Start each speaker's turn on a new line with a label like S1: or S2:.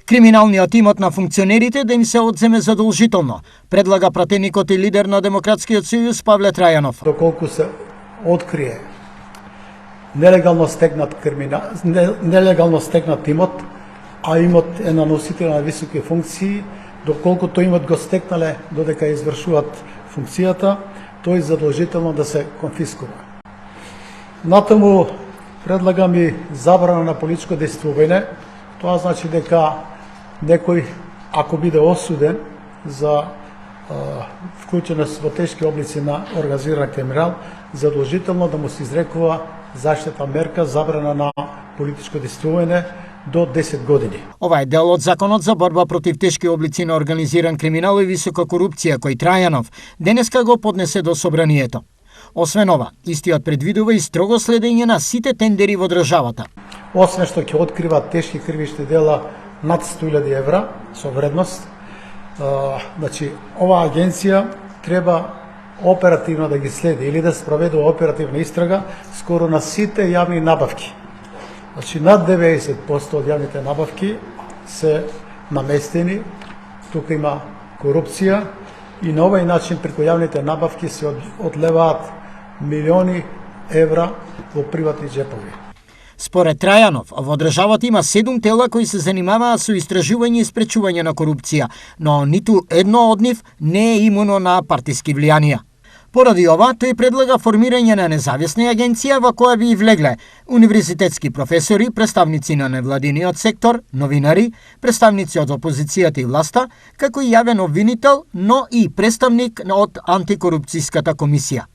S1: Криминалниот тимот на функционерите да им се одземе задолжително, предлага пратеникот и лидер на Демократскиот сојуз Павле Трајанов.
S2: Доколку се открие нелегално стекнат имот, а имот е на носител на високи функции, доколку тој имот го стекнале додека извршуваат функцијата, тој задолжително да се конфискува. Натаму предлагам и забрана на политичко дејствување. Тоа значи дека некој, ако биде осуден за вклученост во тешки облици на организиран криминал, задолжително да му се изрекува заштитна мерка забрана на политичко дејствување до 10 години.
S1: Ова е дел од Законот за борба против тешки облици на организиран криминал и висока корупција, кој Трајанов денеска го поднесе до собранието. Освен ова, истиот предвидува и строго следење на сите тендери во државата.
S2: Освен што ќе открива тешки кривични дела над 100.000 евра со вредност, значи оваа агенција треба оперативно да ги следи или да спроведува оперативна истрага скоро на сите јавни набавки. Значи над 90% од јавните набавки се наместени, тука има корупција и на овој начин преку јавните набавки се одлеваат милиони евра во приватни джепови.
S1: Според Трајанов, во државата има 7 тела кои се занимаваат со истражување и спречување на корупција, но ниту едно од нив не е имуно на партиски влијанија. Поради ова, тој предлага формирање на независна агенција во која би влегле универзитетски професори, представници на невладиниот сектор, новинари, представници од опозицијата и власта, како и јавен обвинител, но и представник од антикорупцијската комисија.